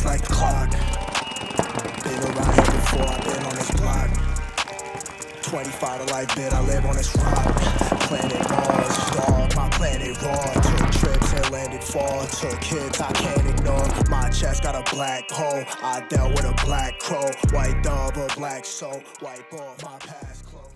just like the clock. Been around here before, I've been on this block. 25 to life bit, I live on this rock. Planet Mars, dog, my planet raw. Took trips and landed fall. Took hits I can't ignore. My chest got a black hole. I dealt with a black crow. White dove, a black soul. Wipe off my past clothes.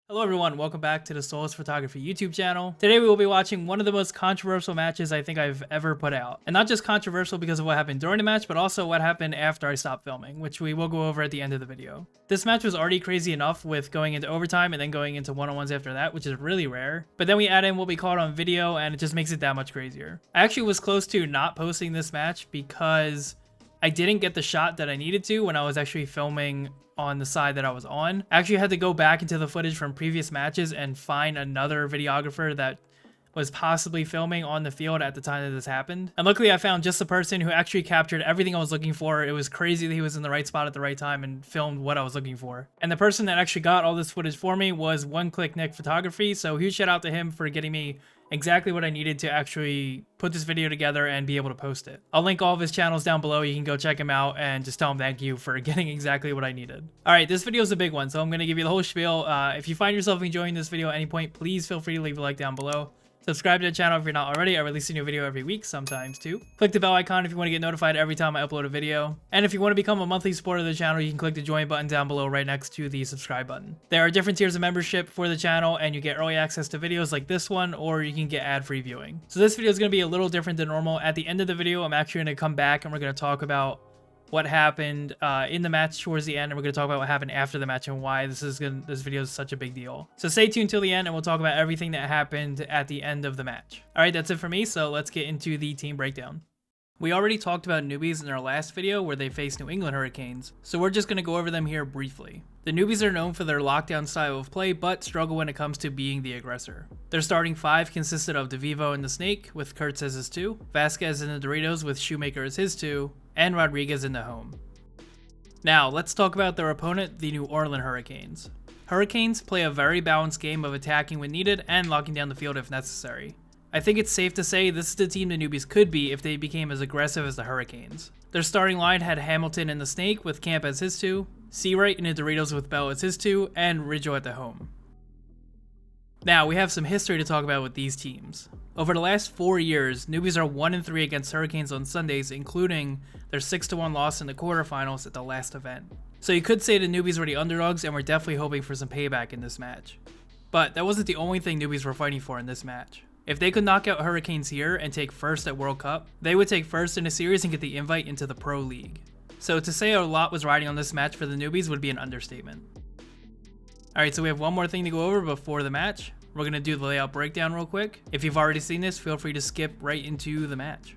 Hello everyone, welcome back to the Soulless Photography YouTube channel. Today we will be watching one of the most controversial matches I think I've ever put out. And not just controversial because of what happened during the match, but also what happened after I stopped filming, which we will go over at the end of the video. This match was already crazy enough with going into overtime and then going into one-on-ones after that, which is really rare. But then we add in what we caught on video and it just makes it that much crazier. I actually was close to not posting this match because I didn't get the shot that I needed to when I was actually filming on the side that I was on. I actually had to go back into the footage from previous matches and find another videographer that was possibly filming on the field at the time that this happened. And luckily I found just the person who actually captured everything I was looking for. It was crazy that he was in the right spot at the right time and filmed what I was looking for. And the person that actually got all this footage for me was One Click Nick Photography. So huge shout out to him for getting me exactly what I needed to actually put this video together and be able to post it. I'll link all of his channels down below. You can go check him out and just tell him thank you for getting exactly what I needed. All right, this video is a big one, so I'm going to give you the whole spiel. If you find yourself enjoying this video at any point, please feel free to leave a like down below. Subscribe to the channel if you're not already. I release a new video every week, sometimes too. Click the bell icon if you want to get notified every time I upload a video. And if you want to become a monthly supporter of the channel, you can click the join button down below right next to the subscribe button. There are different tiers of membership for the channel and you get early access to videos like this one, or you can get ad-free viewing. So this video is going to be a little different than normal. At the end of the video, I'm actually going to come back and we're going to talk about what happened in the match towards the end, and we're going to talk about what happened after the match and why this video is such a big deal. So stay tuned till the end and we'll talk about everything that happened at the end of the match. All right, that's it for me, so let's get into the team breakdown. We already talked about Noobies in our last video where they faced New England Hurricanes, so we're just going to go over them here briefly. The Noobies are known for their lockdown style of play, but struggle when it comes to being the aggressor. Their starting five consisted of DeVivo and the Snake, with Kurtz as his 2, Vasquez and the Doritos with Shoemaker as his 2, and Rodriguez in the home. Now, let's talk about their opponent, the New Orleans Hurricanes. Hurricanes play a very balanced game of attacking when needed and locking down the field if necessary. I think it's safe to say this is the team the Noobies could be if they became as aggressive as the Hurricanes. Their starting line had Hamilton and the Snake with Camp as his 2, Seawright and the Doritos with Bell as his 2, and Ridgel at the home. Now, we have some history to talk about with these teams. Over the last 4 years, Noobies are 1-3 against Hurricanes on Sundays, including their 6-1 loss in the quarterfinals at the last event. So you could say the Noobies were the underdogs and we're definitely hoping for some payback in this match. But that wasn't the only thing Noobies were fighting for in this match. If they could knock out Hurricanes here and take first at World Cup, they would take first in the series and get the invite into the Pro League. So to say a lot was riding on this match for the Noobies would be an understatement. Alright, so we have one more thing to go over before the match. We're going to do the layout breakdown real quick. If you've already seen this, feel free to skip right into the match.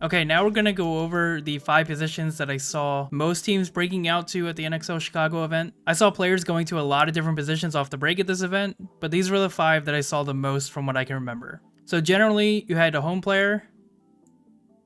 Okay, now we're going to go over the 5 positions that I saw most teams breaking out to at the NXL Chicago event. I saw players going to a lot of different positions off the break at this event, but these were the 5 that I saw the most from what I can remember. So generally, you had a home player,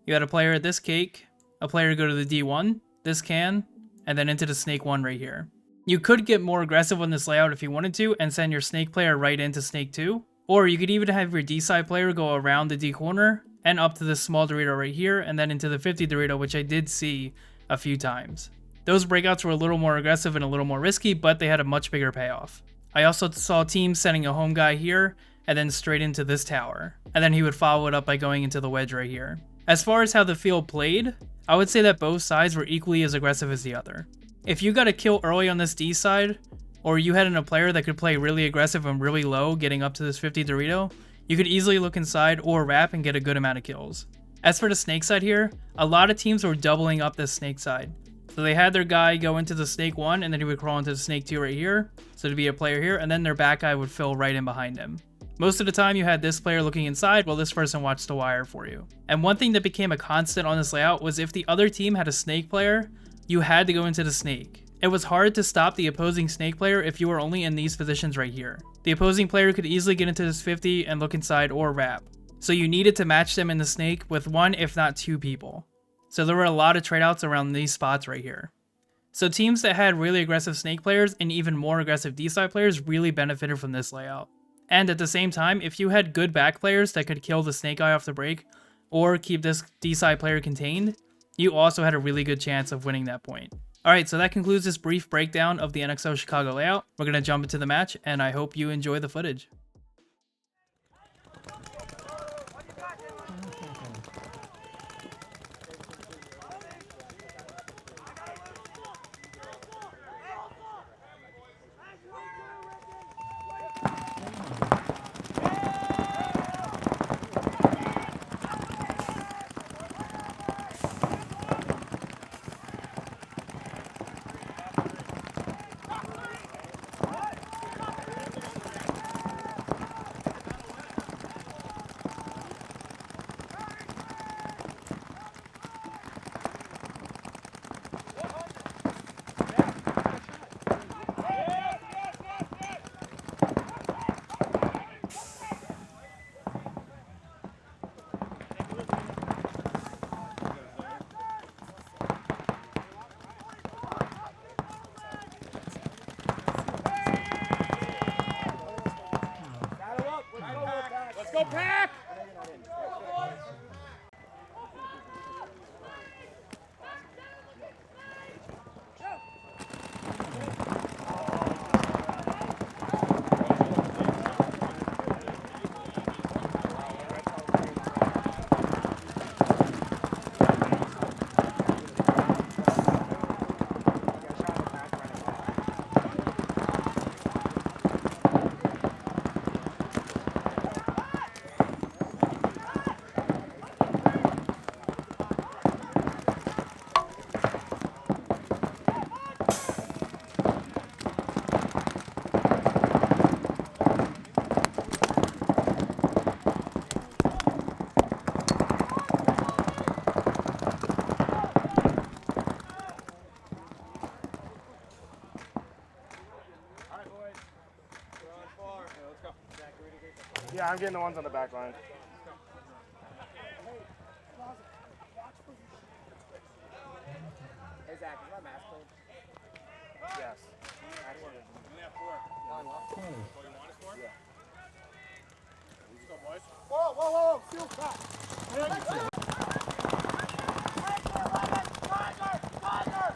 you had a player at this cake, a player go to the D1, this can, and then into the Snake 1 right here. You could get more aggressive on this layout if you wanted to and send your Snake player right into Snake 2, or you could even have your D-side player go around the D corner and up to this small Dorito right here and then into the 50 Dorito, which I did see a few times. Those breakouts were a little more aggressive and a little more risky, but they had a much bigger payoff. I also saw teams sending a home guy here and then straight into this tower, and then he would follow it up by going into the wedge right here. As far as how the field played, I would say that both sides were equally as aggressive as the other. If you got a kill early on this D side, or you had a player that could play really aggressive and really low getting up to this 50 Dorito, you could easily look inside or wrap and get a good amount of kills. As for the Snake side here, a lot of teams were doubling up this Snake side. So they had their guy go into the Snake 1 and then he would crawl into the Snake 2 right here, so to be a player here, and then their back guy would fill right in behind him. Most of the time you had this player looking inside while this person watched the wire for you. And one thing that became a constant on this layout was if the other team had a Snake player, you had to go into the Snake. It was hard to stop the opposing Snake player if you were only in these positions right here. The opposing player could easily get into this 50 and look inside or wrap. So you needed to match them in the Snake with 1 if not 2 people. So there were a lot of trade-outs around these spots right here. So teams that had really aggressive Snake players and even more aggressive D-side players really benefited from this layout. And at the same time, if you had good back players that could kill the Snake guy off the break, or keep this D-side player contained, you also had a really good chance of winning that point. Alright, so that concludes this brief breakdown of the NXL Chicago layout. We're going to jump into the match, and I hope you enjoy the footage. Go pack! Yeah, I'm getting the ones on the back line. Hey Zach, is my mask clean? Yes. Actually, we only have 4. Oh, you want us 4? Yeah. Let's go, boys. Whoa, whoa, whoa, seal cut. Tiger!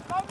Come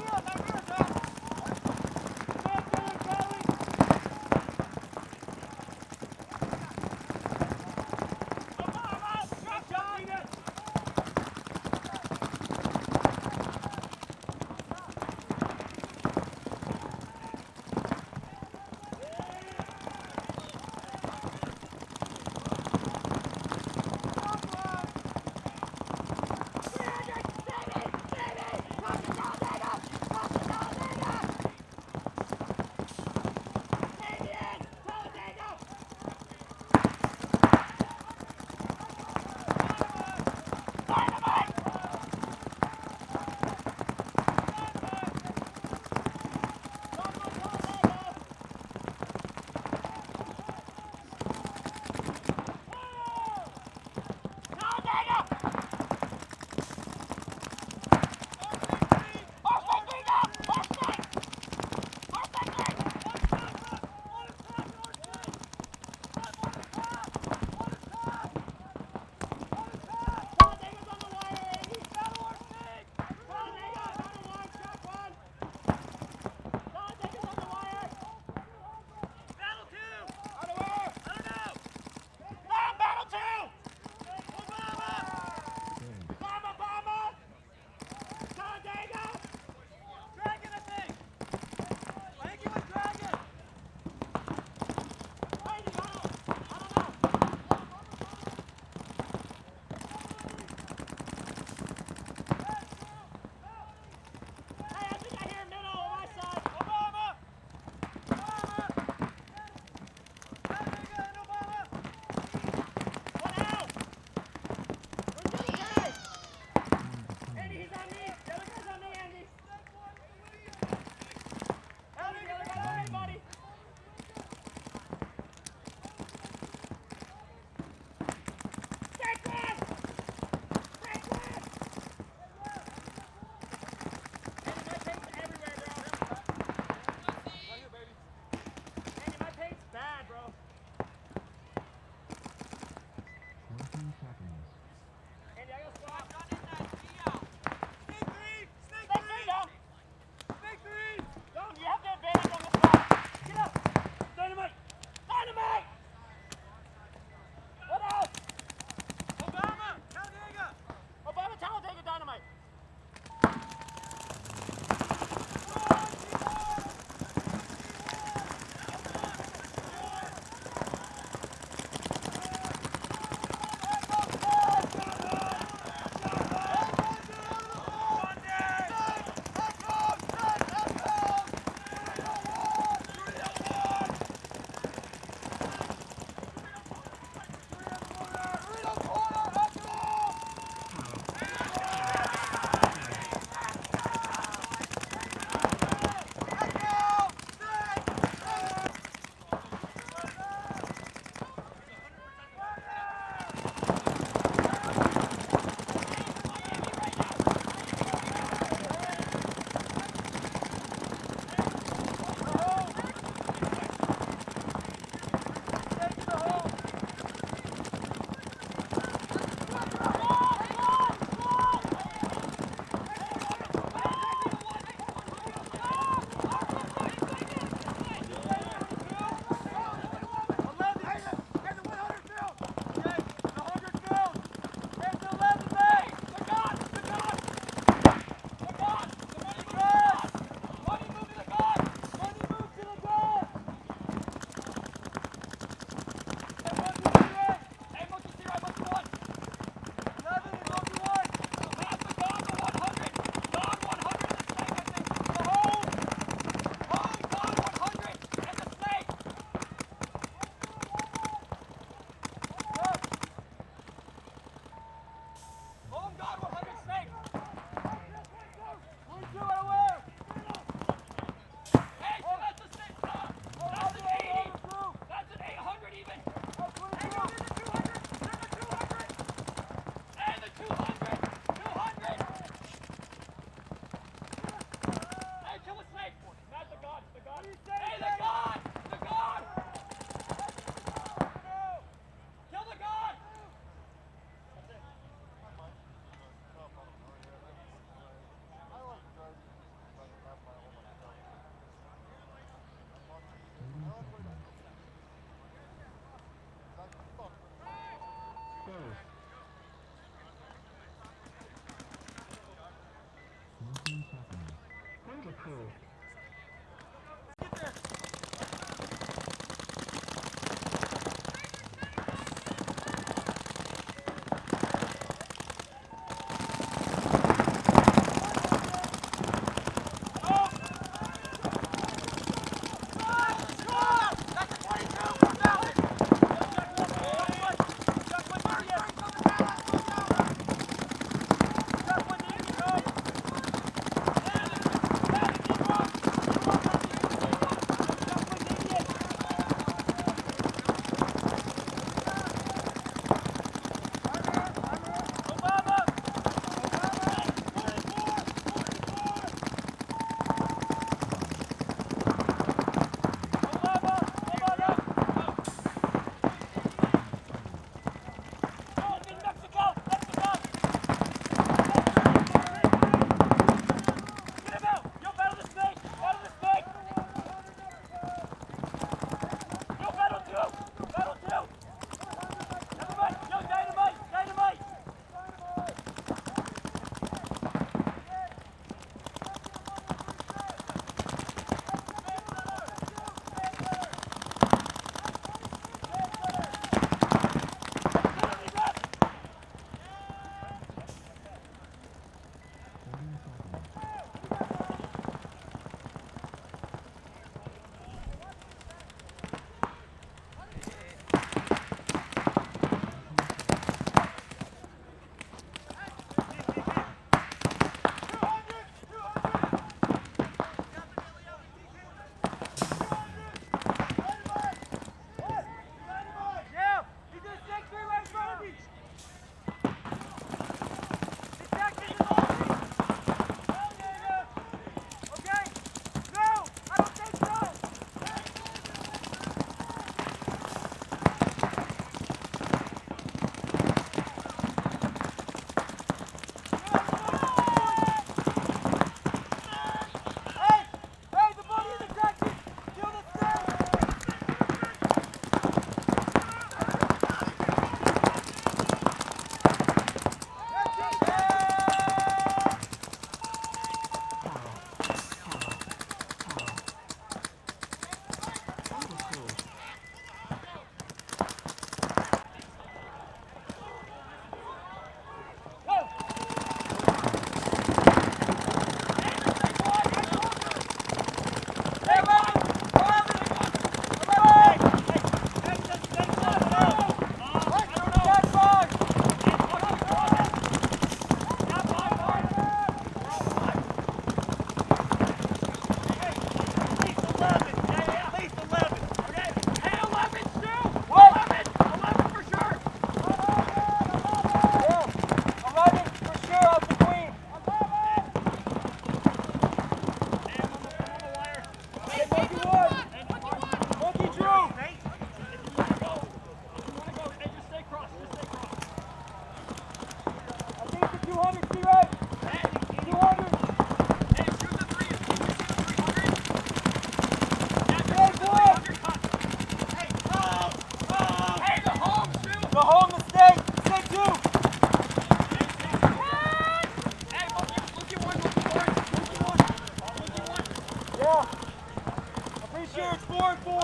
T-shirts, 4 and 4.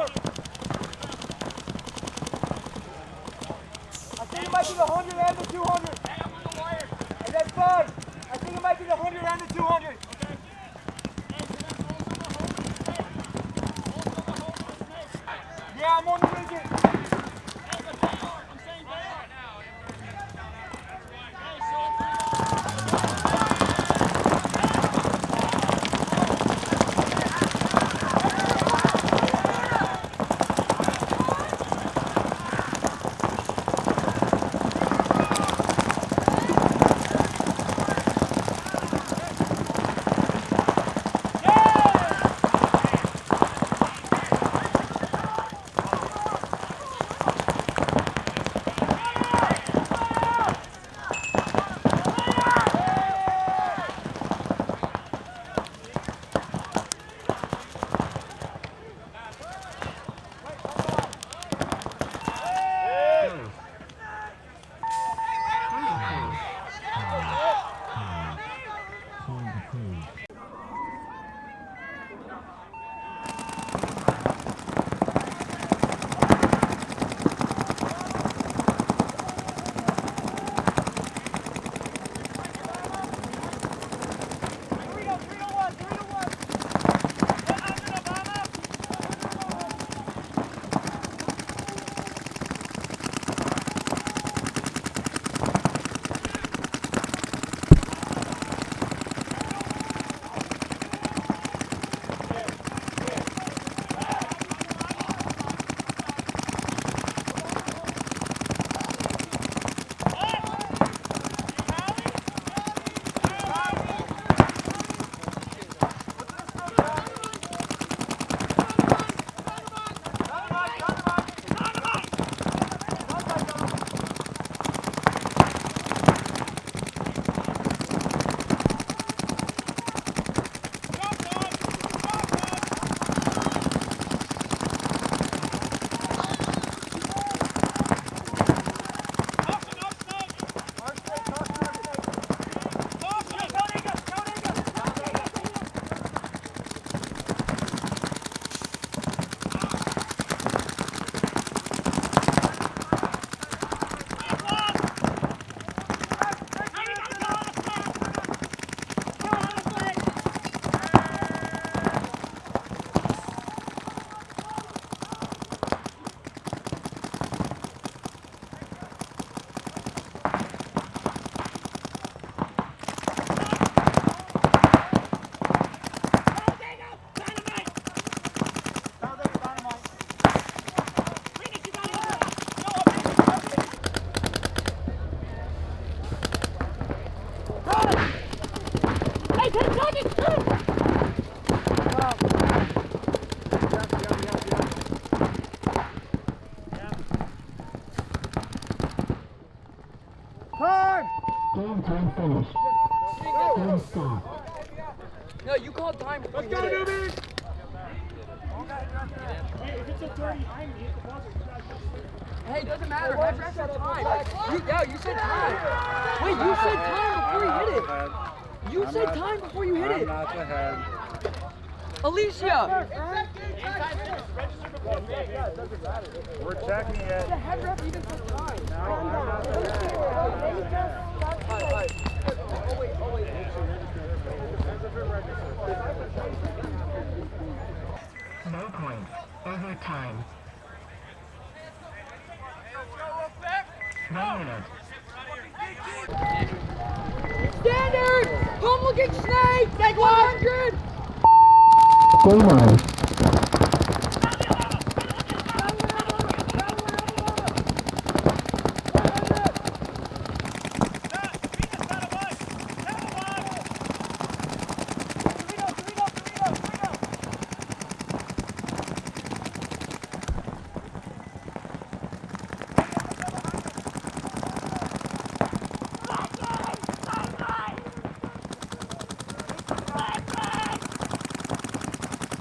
I think it might be the 100 and the 200. And that's fine. I think it might be the 100 and the 200. Yeah, I'm on the wicket. Game time finished. Game stop. No, you called time before Let's you go, hit it. Noobies! If it's a 30, I'm hit the buzzer. Hey, it doesn't matter. Head ref said time. You said time. Wait, you said time before you hit it. You said time before you hit it. I'm not the head. Alicia! We're checking it. The head ref even said time. No points. Overtime. 1 minute. Standard! Home looking snake! Take 100! Game on.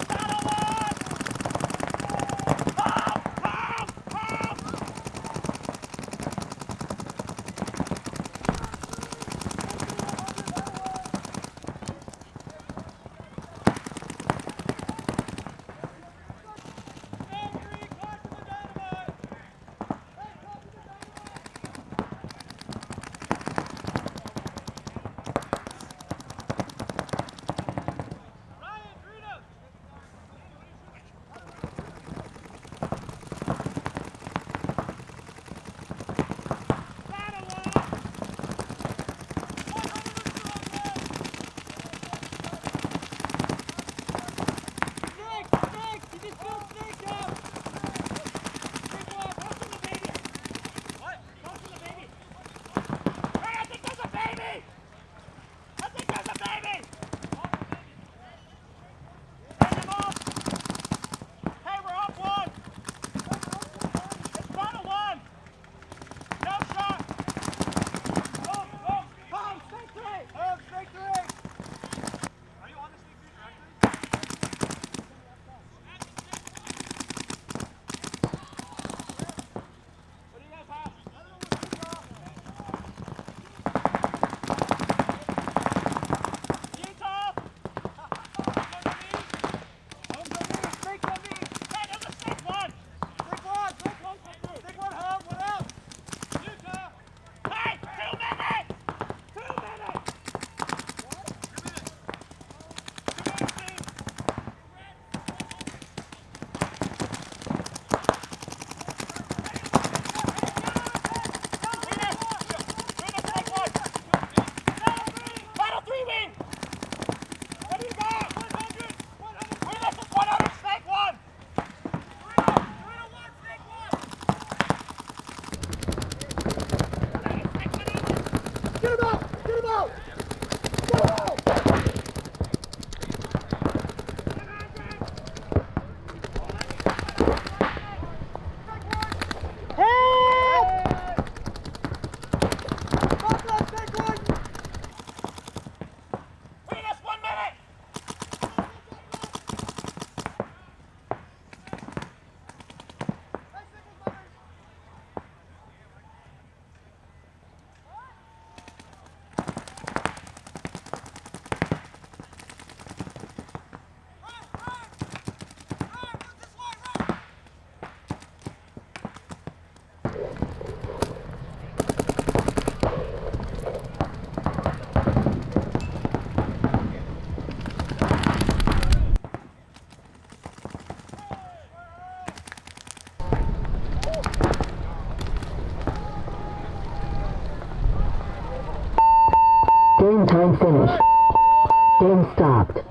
Battle time finished. Game stopped.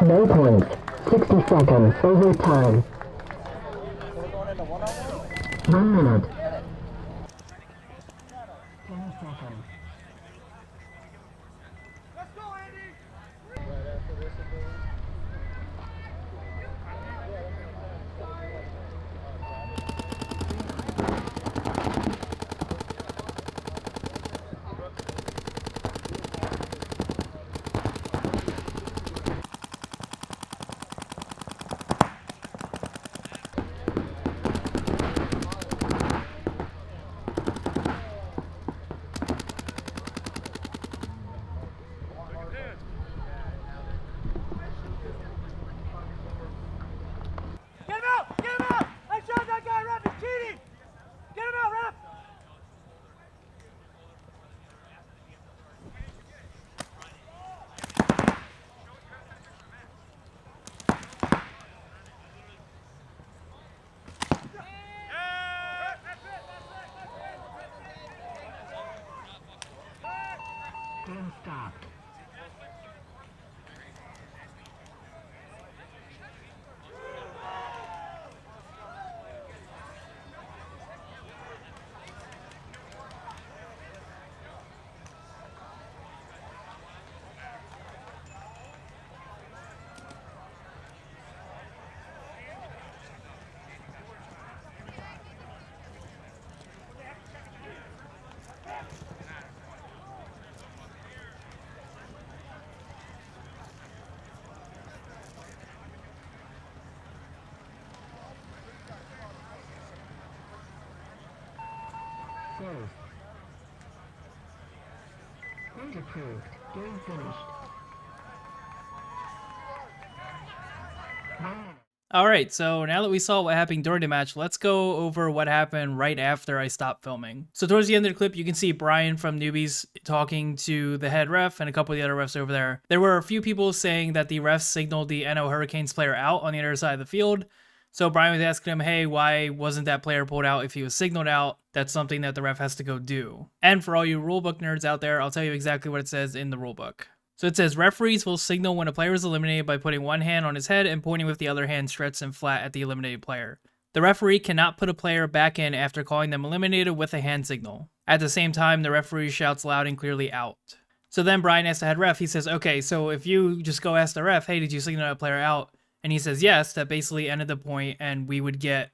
No points. 60 seconds. Overtime. 1 minute. 10 seconds. Get him out! Get him out! I shot that guy, ref! He's cheating! Get him out, ref! Game stopped. Closed. Point approved. Game finished. 1 minute. All right, so now that we saw what happened during the match, let's go over what happened right after I stopped filming. So towards the end of the clip, you can see Brian from Noobies talking to the head ref and a couple of the other refs over there. There were a few people saying that the refs signaled the NO Hurricanes player out on the other side of the field. So Brian was asking him, hey, why wasn't that player pulled out if he was signaled out? That's something that the ref has to go do. And for all you rulebook nerds out there, I'll tell you exactly what it says in the rulebook. So it says, referees will signal when a player is eliminated by putting one hand on his head and pointing with the other hand stretched and flat at the eliminated player. The referee cannot put a player back in after calling them eliminated with a hand signal. At the same time, the referee shouts loud and clearly out. So then Brian asks the head ref, he says, okay, so if you just go ask the ref, hey, did you signal that player out? And he says, yes, that basically ended the point and we would get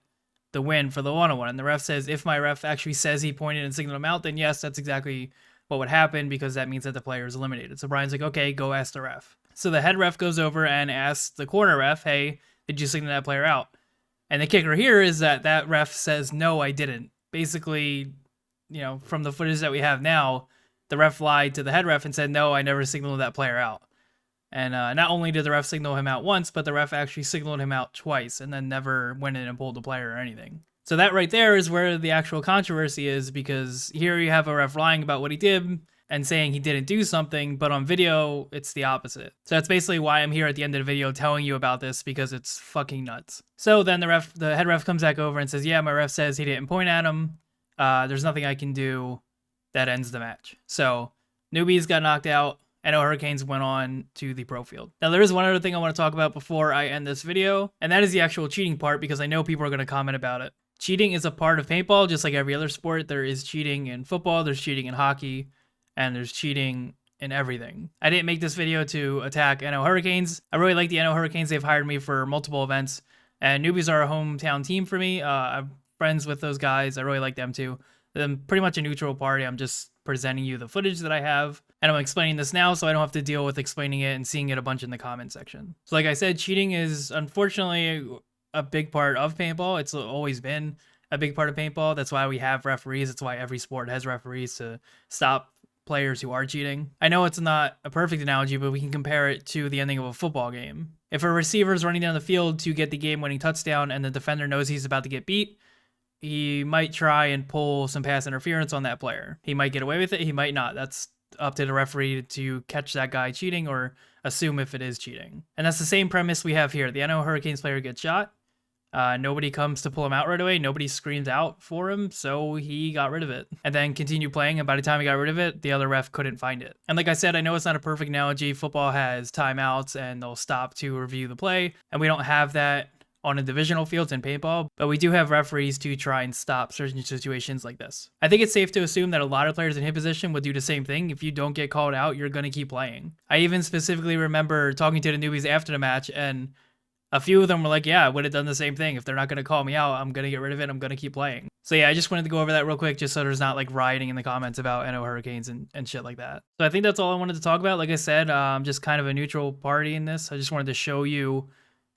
the win for the one-on-one. And the ref says, if my ref actually says he pointed and signaled him out, then yes, that's exactly what would happen because that means that the player is eliminated. So Brian's like, okay, go ask the ref. So the head ref goes over and asks the corner ref, hey, did you signal that player out? And the kicker here is that that ref says, no, I didn't. Basically, you know, from the footage that we have now, the ref lied to the head ref and said, no, I never signaled that player out. And not only did the ref signal him out once, but the ref actually signaled him out twice and then never went in and pulled the player or anything. So that right there is where the actual controversy is, because here you have a ref lying about what he did and saying he didn't do something, but on video, it's the opposite. So that's basically why I'm here at the end of the video telling you about this, because it's fucking nuts. So then the head ref comes back over and says, yeah, my ref says he didn't point at him. There's nothing I can do. That ends the match. So Noobies got knocked out. NO Hurricanes went on to the pro field. Now, there is one other thing I want to talk about before I end this video, and that is the actual cheating part, because I know people are going to comment about it. Cheating is a part of paintball, just like every other sport. There is cheating in football, there's cheating in hockey, and there's cheating in everything. I didn't make this video to attack NO Hurricanes. I really like the NO Hurricanes. They've hired me for multiple events, and Noobies are a hometown team for me. I'm friends with those guys. I really like them too. I'm pretty much a neutral party. I'm just presenting you the footage that I have, and I'm explaining this now so I don't have to deal with explaining it and seeing it a bunch in the comment section. So like I said, cheating is unfortunately a big part of paintball. It's always been a big part of paintball. That's why we have referees. That's why every sport has referees to stop players who are cheating. I know it's not a perfect analogy, but we can compare it to the ending of a football game. If a receiver is running down the field to get the game-winning touchdown and the defender knows he's about to get beat, he might try and pull some pass interference on that player. He might get away with it. He might not. That's up to the referee to catch that guy cheating or assume if it is cheating. And that's the same premise we have here. The NO Hurricanes player gets shot. Nobody comes to pull him out right away. Nobody screams out for him, so he got rid of it and then continued playing. And by the time he got rid of it, the other ref couldn't find it. And like I said, I know it's not a perfect analogy. Football has timeouts and they'll stop to review the play, and we don't have that on a divisional fields in paintball, but we do have referees to try and stop certain situations like this. I think it's safe to assume that a lot of players in hit position would do the same thing. If you don't get called out, you're going to keep playing. I even specifically remember talking to the newbies after the match, and a few of them were like, yeah, I would have done the same thing. If they're not going to call me out, I'm going to get rid of it. I'm going to keep playing. So yeah, I just wanted to go over that real quick just so there's not like rioting in the comments about NO Hurricanes and shit like that. So I think that's all I wanted to talk about. Like I said, I'm just kind of a neutral party in this. I just wanted to show you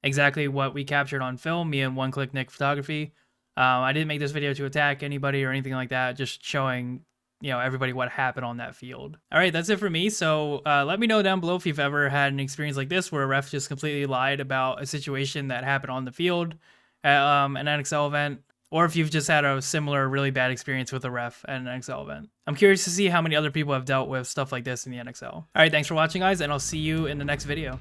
exactly what we captured on film, me and One Click Nick Photography. I didn't make this video to attack anybody or anything like that, just showing, you know, everybody what happened on that field. All right, that's it for me. So let me know down below if you've ever had an experience like this where a ref just completely lied about a situation that happened on the field at an NXL event, or if you've just had a similar really bad experience with a ref at an NXL event. I'm curious to see how many other people have dealt with stuff like this in the NXL. All right, thanks for watching, guys, and I'll see you in the next video.